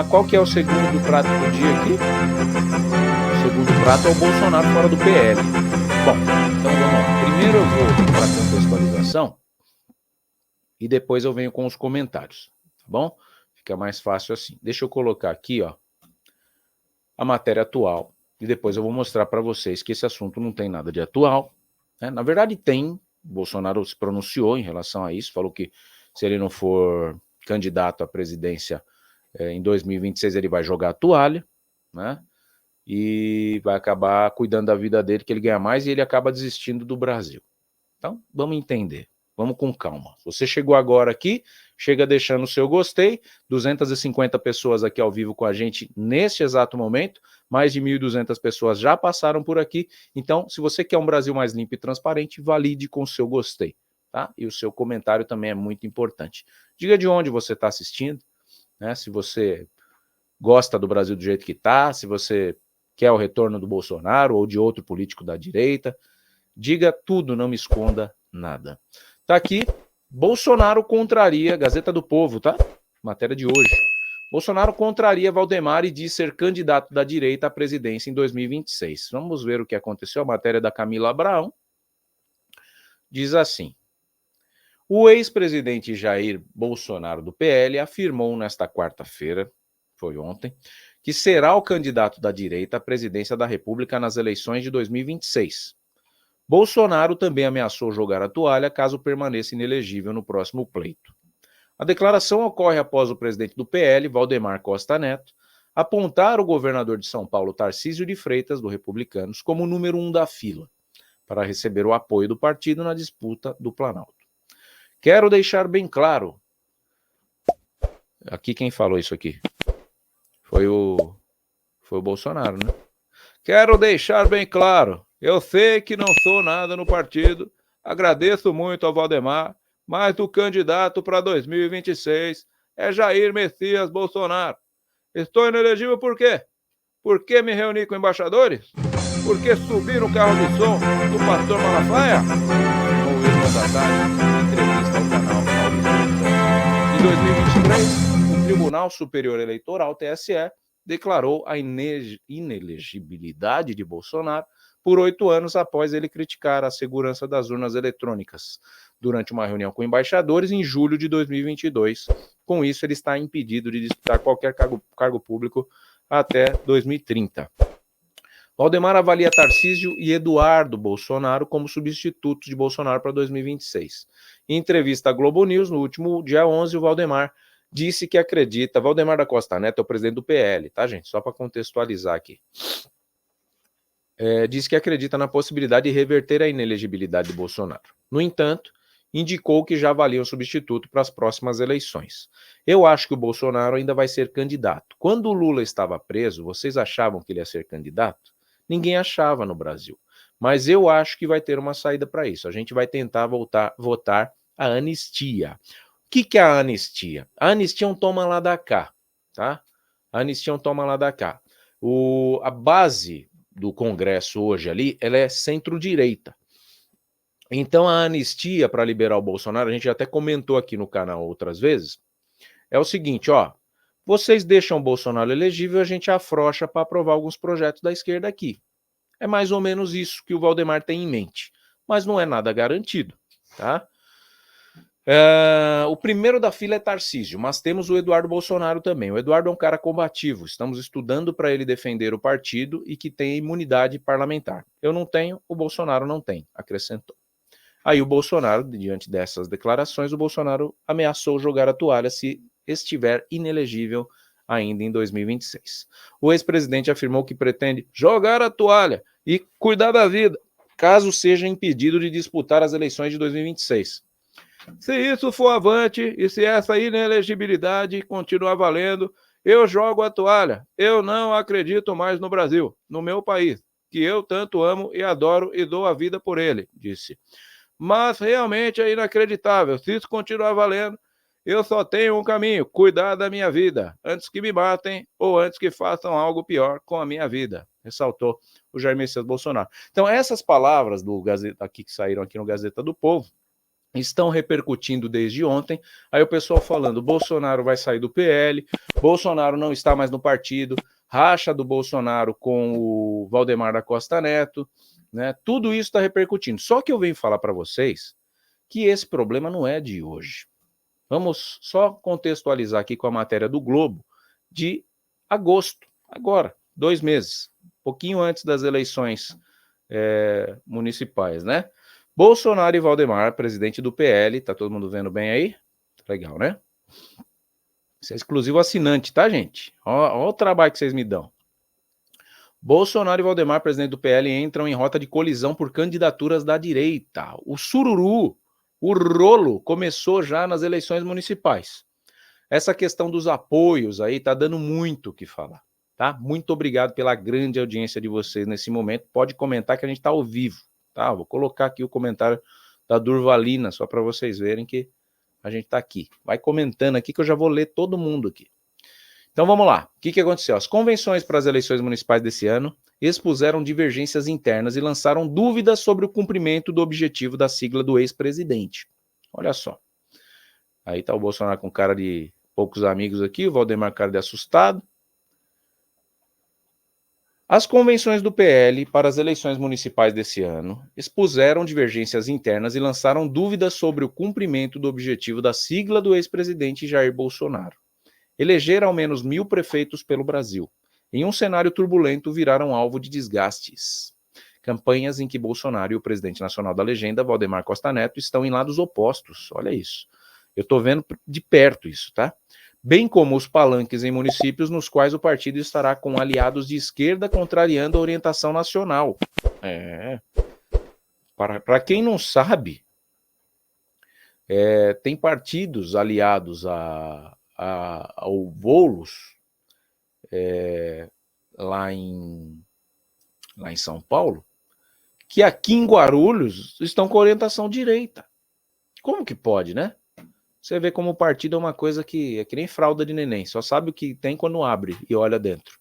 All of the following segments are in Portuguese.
Qual que é o segundo prato do dia aqui? O segundo prato é o Bolsonaro fora do PL. Bom, então vamos lá. Primeiro eu vou para a contextualização e depois eu venho com os comentários, tá bom? Fica mais fácil assim. Deixa eu colocar aqui, ó, a matéria atual e depois eu vou mostrar para vocês que esse assunto não tem nada de atual, né? Na verdade tem, Bolsonaro se pronunciou em relação a isso, falou que se ele não for candidato à presidência em 2026 ele vai jogar a toalha, né? E vai acabar cuidando da vida dele, que ele ganha mais e ele acaba desistindo do Brasil. Então, vamos entender. Vamos com calma. Você chegou agora aqui, chega deixando o seu gostei, 250 pessoas aqui ao vivo com a gente neste exato momento, mais de 1.200 pessoas já passaram por aqui, então, se você quer um Brasil mais limpo e transparente, valide com o seu gostei, tá? E o seu comentário também é muito importante. Diga de onde você está assistindo, né? Se você gosta do Brasil do jeito que está, se você quer o retorno do Bolsonaro ou de outro político da direita, diga tudo, não me esconda nada. Tá aqui, Bolsonaro contraria, Gazeta do Povo, tá? Matéria de hoje. Bolsonaro contraria Valdemar e diz ser candidato da direita à presidência em 2026. Vamos ver o que aconteceu. A matéria da Camila Abraão diz assim: o ex-presidente Jair Bolsonaro do PL afirmou nesta quarta-feira, foi ontem, que será o candidato da direita à presidência da República nas eleições de 2026. Bolsonaro também ameaçou jogar a toalha caso permaneça inelegível no próximo pleito. A declaração ocorre após o presidente do PL, Valdemar Costa Neto, apontar o governador de São Paulo, Tarcísio de Freitas, do Republicanos, como o número 1 da fila, para receber o apoio do partido na disputa do Planalto. Quero deixar bem claro, aqui quem falou isso aqui? Foi o Bolsonaro, né? Quero deixar bem claro, eu sei que não sou nada no partido, agradeço muito ao Valdemar, mas o candidato para 2026 é Jair Messias Bolsonaro. Estou inelegível por quê? Porque me reuni com embaixadores? Porque subi no carro de som do pastor Malafaia? Afirmou o ex-mandatário em entrevista ao canal Paulo. Em 2023, o Tribunal Superior Eleitoral, TSE, declarou a inelegibilidade de Bolsonaro por 8 anos após ele criticar a segurança das urnas eletrônicas durante uma reunião com embaixadores em julho de 2022. Com isso, ele está impedido de disputar qualquer cargo público até 2030. Valdemar avalia Tarcísio e Eduardo Bolsonaro como substitutos de Bolsonaro para 2026. Em entrevista à Globo News, no último dia 11, o Valdemar disse que acredita, Valdemar da Costa Neto é o presidente do PL, tá, gente? Só para contextualizar aqui. Disse que acredita na possibilidade de reverter a inelegibilidade de Bolsonaro. No entanto, indicou que já avalia um substituto para as próximas eleições. Eu acho que o Bolsonaro ainda vai ser candidato. Quando o Lula estava preso, vocês achavam que ele ia ser candidato? Ninguém achava no Brasil. Mas eu acho que vai ter uma saída para isso. A gente vai tentar votar a anistia. O que é a anistia? A anistia é um toma lá da cá, tá? A anistia é um toma lá da cá. A base do Congresso hoje ali, ela é centro-direita. Então a anistia para liberar o Bolsonaro, a gente até comentou aqui no canal outras vezes, é o seguinte, ó, vocês deixam o Bolsonaro elegível, a gente afrouxa para aprovar alguns projetos da esquerda aqui. É mais ou menos isso que o Valdemar tem em mente, mas não é nada garantido, tá? O primeiro da fila é Tarcísio, mas temos o Eduardo Bolsonaro também. O Eduardo é um cara combativo, estamos estudando para ele defender o partido e que tem imunidade parlamentar. Eu não tenho, o Bolsonaro não tem, acrescentou. Aí o Bolsonaro, diante dessas declarações, o Bolsonaro ameaçou jogar a toalha se estiver inelegível ainda em 2026. O ex-presidente afirmou que pretende jogar a toalha e cuidar da vida, caso seja impedido de disputar as eleições de 2026. Se isso for avante e se essa inelegibilidade continuar valendo, eu jogo a toalha. Eu não acredito mais no Brasil, no meu país, que eu tanto amo e adoro e dou a vida por ele, disse. Mas realmente é inacreditável. Se isso continuar valendo, eu só tenho um caminho: cuidar da minha vida, antes que me matem ou antes que façam algo pior com a minha vida, ressaltou o Jair Messias Bolsonaro. Então, essas palavras do Gazeta aqui que saíram aqui no Gazeta do Povo estão repercutindo desde ontem. Aí o pessoal falando, Bolsonaro vai sair do PL, Bolsonaro não está mais no partido, racha do Bolsonaro com o Valdemar da Costa Neto, né? Tudo isso está repercutindo. Só que eu venho falar para vocês que esse problema não é de hoje. Vamos só contextualizar aqui com a matéria do Globo de agosto, agora, 2 meses, pouquinho antes das eleições municipais, né? Bolsonaro e Valdemar, presidente do PL, tá todo mundo vendo bem aí? Legal, né? Isso é exclusivo assinante, tá, gente? Ó o trabalho que vocês me dão. Bolsonaro e Valdemar, presidente do PL, entram em rota de colisão por candidaturas da direita. O sururu, o rolo, começou já nas eleições municipais. Essa questão dos apoios aí tá dando muito o que falar, tá? Muito obrigado pela grande audiência de vocês nesse momento. Pode comentar que a gente tá ao vivo, tá? Vou colocar aqui o comentário da Durvalina, só para vocês verem que a gente tá aqui. Vai comentando aqui que eu já vou ler todo mundo aqui. Então vamos lá. O que aconteceu? As convenções para as eleições municipais desse ano expuseram divergências internas e lançaram dúvidas sobre o cumprimento do objetivo da sigla do ex-presidente. Olha só. Aí tá o Bolsonaro com cara de poucos amigos aqui, o Valdemar cara de assustado. As convenções do PL para as eleições municipais desse ano expuseram divergências internas e lançaram dúvidas sobre o cumprimento do objetivo da sigla do ex-presidente Jair Bolsonaro. Eleger ao menos 1.000 prefeitos pelo Brasil. Em um cenário turbulento, viraram alvo de desgastes. Campanhas em que Bolsonaro e o presidente nacional da legenda, Valdemar Costa Neto, estão em lados opostos. Olha isso. Eu estou vendo de perto isso, tá? Bem como os palanques em municípios nos quais o partido estará com aliados de esquerda contrariando a orientação nacional. Para quem não sabe, tem partidos aliados ao Boulos, lá em São Paulo, que aqui em Guarulhos estão com orientação direita. Como que pode, né? Você vê como o partido é uma coisa que é que nem fralda de neném, só sabe o que tem quando abre e olha dentro.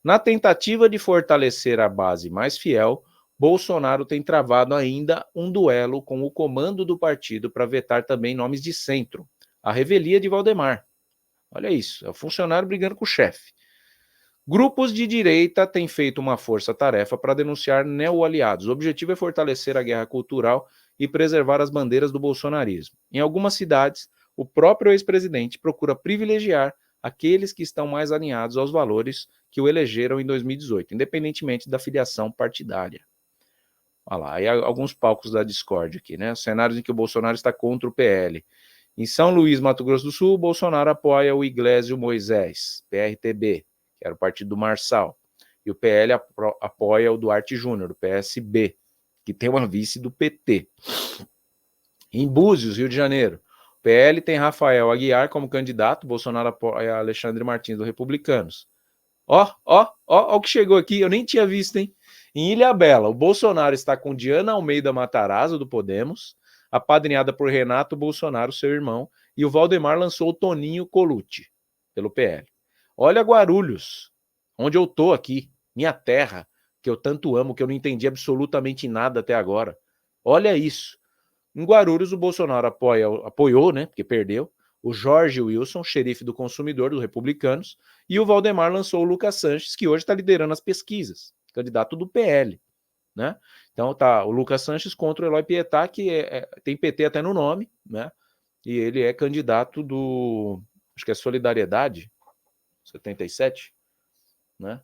Na tentativa de fortalecer a base mais fiel, Bolsonaro tem travado ainda um duelo com o comando do partido para vetar também nomes de centro. A revelia de Valdemar. Olha isso, é o funcionário brigando com o chefe. Grupos de direita têm feito uma força-tarefa para denunciar neo-aliados. O objetivo é fortalecer a guerra cultural e preservar as bandeiras do bolsonarismo. Em algumas cidades, o próprio ex-presidente procura privilegiar aqueles que estão mais alinhados aos valores que o elegeram em 2018, independentemente da filiação partidária. Olha lá, aí alguns palcos da discórdia aqui, né? Cenários em que o Bolsonaro está contra o PL. Em São Luís, Mato Grosso do Sul, o Bolsonaro apoia o Iglesio Moisés, PRTB, que era o partido do Marçal. E o PL apoia o Duarte Júnior, do PSB, que tem uma vice do PT. Em Búzios, Rio de Janeiro, o PL tem Rafael Aguiar como candidato, Bolsonaro apoia Alexandre Martins, do Republicanos. Ó o que chegou aqui, eu nem tinha visto, hein? Em Ilhabela, o Bolsonaro está com Diana Almeida Matarazzo, do Podemos, apadrinhada por Renato Bolsonaro, seu irmão, e o Valdemar lançou o Toninho Colucci, pelo PL. Olha Guarulhos, onde eu tô aqui, minha terra, que eu tanto amo, que eu não entendi absolutamente nada até agora. Olha isso. Em Guarulhos, o Bolsonaro apoiou, né, porque perdeu, o Jorge Wilson, xerife do consumidor dos Republicanos, e o Valdemar lançou o Lucas Sanches, que hoje está liderando as pesquisas, candidato do PL. Né? Então tá o Lucas Sanches contra o Eloy Pietá, que tem PT até no nome, né? E ele é candidato do, acho que é Solidariedade, 77, né?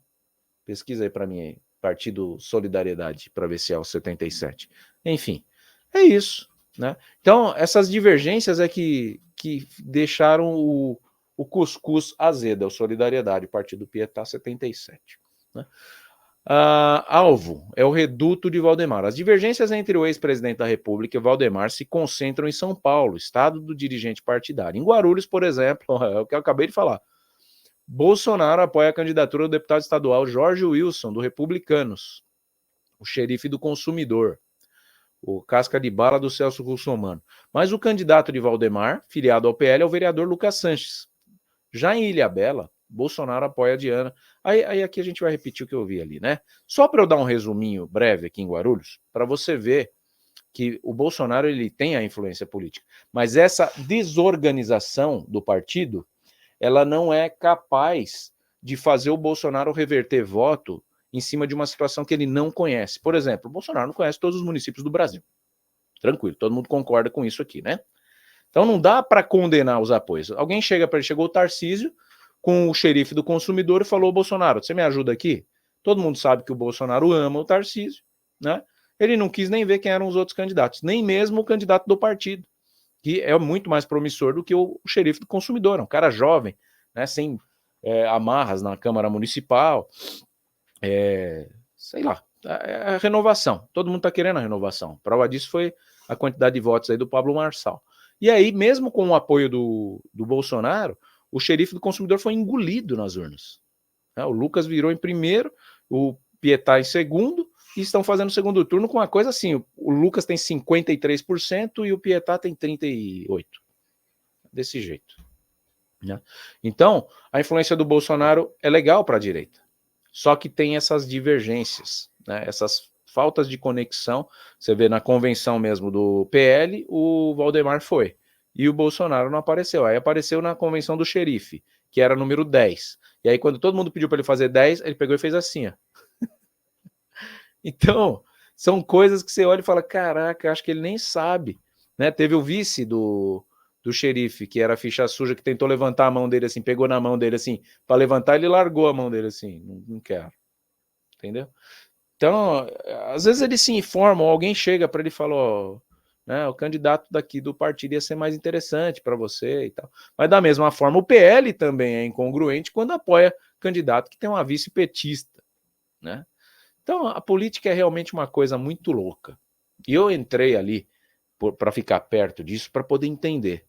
Pesquisa aí para mim aí, Partido Solidariedade, para ver se é o 77. Enfim, é isso, né? Então, essas divergências é que deixaram o cuscuz azeda, o Solidariedade, Partido Pietá 77, né? Alvo é o reduto de Valdemar. As divergências entre o ex-presidente da República e Valdemar se concentram em São Paulo, estado do dirigente partidário. Em Guarulhos, por exemplo, é o que eu acabei de falar, Bolsonaro apoia a candidatura do deputado estadual Jorge Wilson, do Republicanos, o xerife do consumidor, o casca de bala do Celso Russomano. Mas o candidato de Valdemar, filiado ao PL, é o vereador Lucas Sanches. Já em Ilhabela, Bolsonaro apoia a Diana. Aí aqui a gente vai repetir o que eu vi ali, né? Só para eu dar um resuminho breve aqui em Guarulhos, para você ver que o Bolsonaro ele tem a influência política, mas essa desorganização do partido, ela não é capaz de fazer o Bolsonaro reverter voto em cima de uma situação que ele não conhece. Por exemplo, o Bolsonaro não conhece todos os municípios do Brasil. Tranquilo, todo mundo concorda com isso aqui, né? Então não dá para condenar os apoios. Alguém chega para ele, chegou o Tarcísio com o xerife do consumidor e falou: Bolsonaro, você me ajuda aqui? Todo mundo sabe que o Bolsonaro ama o Tarcísio, né? Ele não quis nem ver quem eram os outros candidatos, nem mesmo o candidato do partido, que é muito mais promissor do que o xerife do consumidor, é um cara jovem, né, sem amarras na Câmara Municipal, sei lá, a renovação, todo mundo está querendo a renovação, prova disso foi a quantidade de votos aí do Pablo Marçal. E aí, mesmo com o apoio do Bolsonaro, o xerife do consumidor foi engolido nas urnas. O Lucas virou em primeiro, o Pietá em segundo, e estão fazendo o segundo turno com uma coisa assim, o Lucas tem 53% e o Pietá tem 38%. Desse jeito. Né? Então, a influência do Bolsonaro é legal para a direita, só que tem essas divergências, né? Essas faltas de conexão. Você vê na convenção mesmo do PL, o Valdemar foi, e o Bolsonaro não apareceu. Aí apareceu na convenção do xerife, que era número 10. E aí quando todo mundo pediu para ele fazer 10, ele pegou e fez assim, ó. Então, são coisas que você olha e fala, caraca, acho que ele nem sabe. Né? Teve o vice do xerife, que era a ficha suja, que tentou levantar a mão dele assim, pegou na mão dele assim, para levantar, ele largou a mão dele assim, não quero. Entendeu? Então, às vezes eles se informam, alguém chega para ele e fala, ó, né, o candidato daqui do partido ia ser mais interessante para você e tal. Mas da mesma forma, o PL também é incongruente quando apoia candidato que tem uma vice petista, né? Então, a política é realmente uma coisa muito louca. E eu entrei ali para ficar perto disso, para poder entender.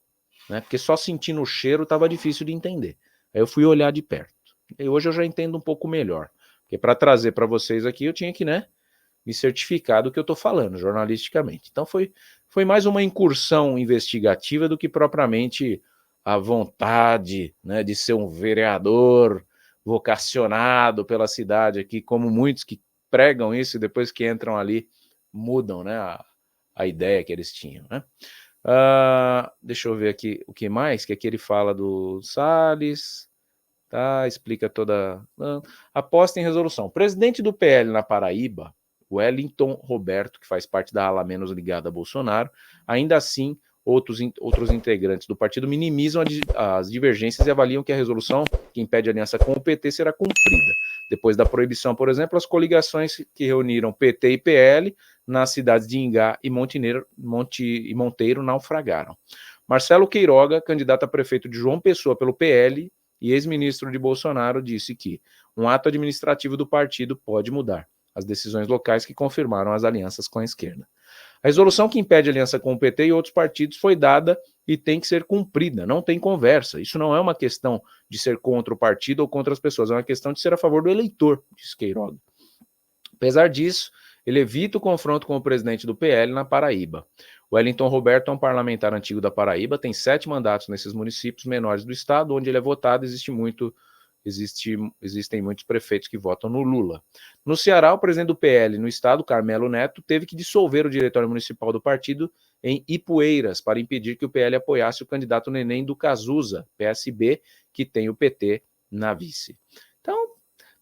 Né? Porque só sentindo o cheiro estava difícil de entender. Aí eu fui olhar de perto. E hoje eu já entendo um pouco melhor. Porque para trazer para vocês aqui, eu tinha que, né, me certificar do que eu estou falando, jornalisticamente. Então foi mais uma incursão investigativa do que propriamente a vontade, né, de ser um vereador vocacionado pela cidade aqui, como muitos que pregam isso e depois que entram ali mudam, né, a ideia que eles tinham, né? Deixa eu ver aqui o que mais, que aqui ele fala do Salles, tá? Explica toda... Aposta em resolução. Presidente do PL na Paraíba, Wellington Roberto, que faz parte da ala menos ligada a Bolsonaro, ainda assim, outros integrantes do partido minimizam as divergências e avaliam que a resolução que impede a aliança com o PT será cumprida. Depois da proibição, por exemplo, as coligações que reuniram PT e PL nas cidades de Ingá e Monteiro naufragaram. Marcelo Queiroga, candidato a prefeito de João Pessoa pelo PL e ex-ministro de Bolsonaro, disse que um ato administrativo do partido pode mudar as decisões locais que confirmaram as alianças com a esquerda. A resolução que impede a aliança com o PT e outros partidos foi dada e tem que ser cumprida, não tem conversa. Isso não é uma questão de ser contra o partido ou contra as pessoas, é uma questão de ser a favor do eleitor, disse Queiroga. Apesar disso, ele evita o confronto com o presidente do PL na Paraíba. Wellington Roberto é um parlamentar antigo da Paraíba, tem 7 mandatos nesses municípios menores do estado, onde ele é votado, existem muitos prefeitos que votam no Lula. No Ceará, o presidente do PL no estado, Carmelo Neto, teve que dissolver o diretório municipal do partido em Ipueiras para impedir que o PL apoiasse o candidato Neném do Cazuza, PSB, que tem o PT na vice. Então,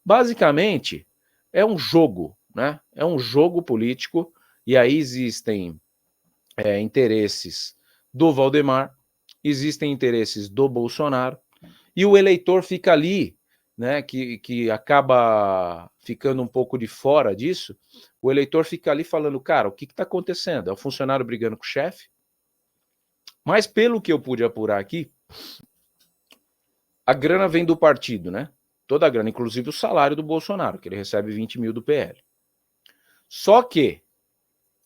basicamente, é um jogo, né? É um jogo político, e aí existem interesses do Valdemar, existem interesses do Bolsonaro, e o eleitor fica ali, né, que acaba ficando um pouco de fora disso, o eleitor fica ali falando, cara, o que está acontecendo? É o funcionário brigando com o chefe? Mas pelo que eu pude apurar aqui, a grana vem do partido, né? Toda a grana, inclusive o salário do Bolsonaro, que ele recebe 20 mil do PL. Só que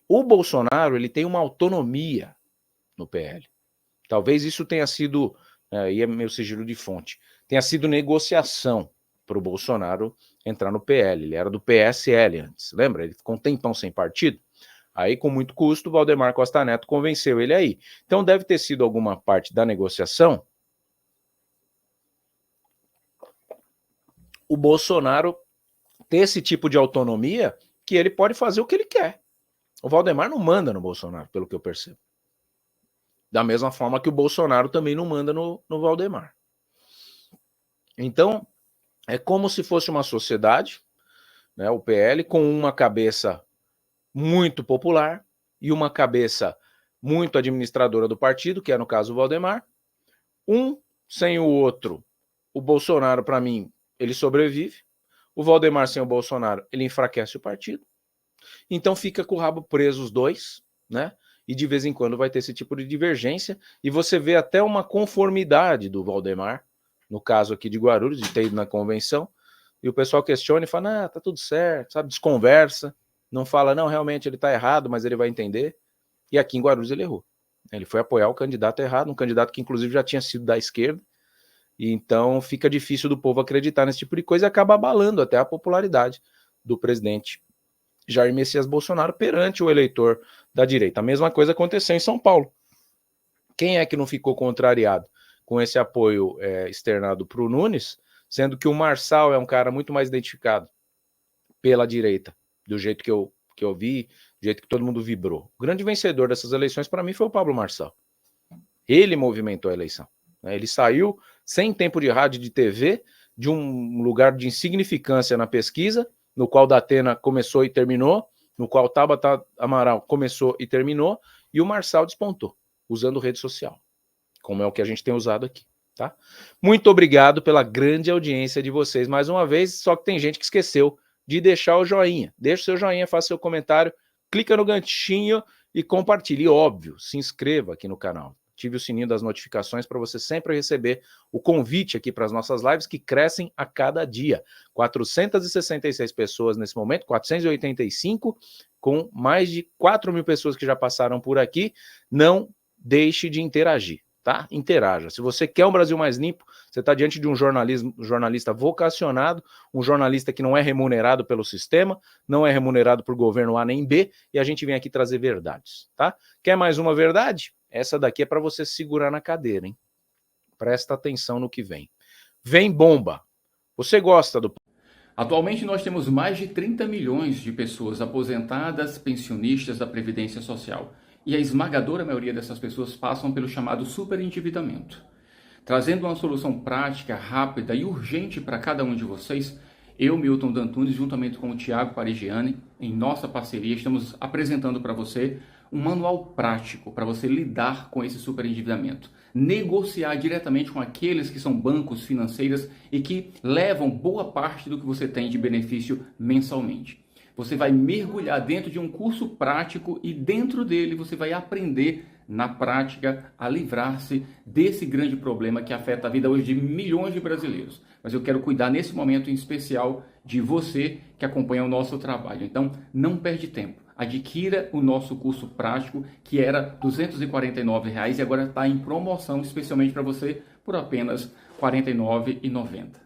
o Bolsonaro ele tem uma autonomia no PL. Talvez isso tenha sido, aí é meu sigilo de fonte, tenha sido negociação para o Bolsonaro entrar no PL. Ele era do PSL antes, lembra? Ele ficou um tempão sem partido. Aí, com muito custo, o Valdemar Costa Neto convenceu ele aí. Então, deve ter sido alguma parte da negociação o Bolsonaro ter esse tipo de autonomia que ele pode fazer o que ele quer. O Valdemar não manda no Bolsonaro, pelo que eu percebo. Da mesma forma que o Bolsonaro também não manda no Valdemar. Então, é como se fosse uma sociedade, né, o PL, com uma cabeça muito popular e uma cabeça muito administradora do partido, que é no caso o Valdemar. Um sem o outro, o Bolsonaro, para mim, ele sobrevive. O Valdemar sem o Bolsonaro, ele enfraquece o partido. Então fica com o rabo preso os dois, né? E de vez em quando vai ter esse tipo de divergência. E você vê até uma conformidade do Valdemar, no caso aqui de Guarulhos, de ter ido na convenção, e o pessoal questiona e fala, tá tudo certo, sabe? Desconversa, não fala, não, realmente ele tá errado, mas ele vai entender. E aqui em Guarulhos ele errou. Ele foi apoiar o candidato errado, um candidato que inclusive já tinha sido da esquerda, e então fica difícil do povo acreditar nesse tipo de coisa e acaba abalando até a popularidade do presidente Jair Messias Bolsonaro perante o eleitor da direita. A mesma coisa aconteceu em São Paulo. Quem é que não ficou contrariado com esse apoio externado para o Nunes, sendo que o Marçal é um cara muito mais identificado pela direita, do jeito que eu vi, do jeito que todo mundo vibrou. O grande vencedor dessas eleições, para mim, foi o Pablo Marçal. Ele movimentou a eleição. Ele saiu sem tempo de rádio e de TV, de um lugar de insignificância na pesquisa, no qual Datena começou e terminou, no qual Tabata Amaral começou e terminou, e o Marçal despontou, usando rede social, como é o que a gente tem usado aqui, tá? Muito obrigado pela grande audiência de vocês mais uma vez, só que tem gente que esqueceu de deixar o joinha. Deixa o seu joinha, faça seu comentário, clica no ganchinho e compartilhe. E, óbvio, se inscreva aqui no canal. Ative o sininho das notificações para você sempre receber o convite aqui para as nossas lives que crescem a cada dia. 466 pessoas nesse momento, 485, com mais de 4 mil pessoas que já passaram por aqui. Não deixe de interagir, tá? Interaja. Se você quer um Brasil mais limpo, você está diante de um jornalista vocacionado, um jornalista que não é remunerado pelo sistema, não é remunerado por governo A nem B, e a gente vem aqui trazer verdades, tá? Quer mais uma verdade? Essa daqui é para você segurar na cadeira, hein? Presta atenção no que vem. Vem bomba! Você gosta do... Atualmente nós temos mais de 30 milhões de pessoas aposentadas, pensionistas da Previdência Social. E a esmagadora maioria dessas pessoas passam pelo chamado superendividamento. Trazendo uma solução prática, rápida e urgente para cada um de vocês, eu, Milton D'Antunes, juntamente com o Thiago Parigiani, em nossa parceria, estamos apresentando para você um manual prático para você lidar com esse superendividamento. Negociar diretamente com aqueles que são bancos financeiros e que levam boa parte do que você tem de benefício mensalmente. Você vai mergulhar dentro de um curso prático e dentro dele você vai aprender na prática a livrar-se desse grande problema que afeta a vida hoje de milhões de brasileiros. Mas eu quero cuidar nesse momento em especial de você que acompanha o nosso trabalho. Então, não perde tempo. Adquira o nosso curso prático, que era R$ 249 e agora está em promoção especialmente para você por apenas R$ 49,90.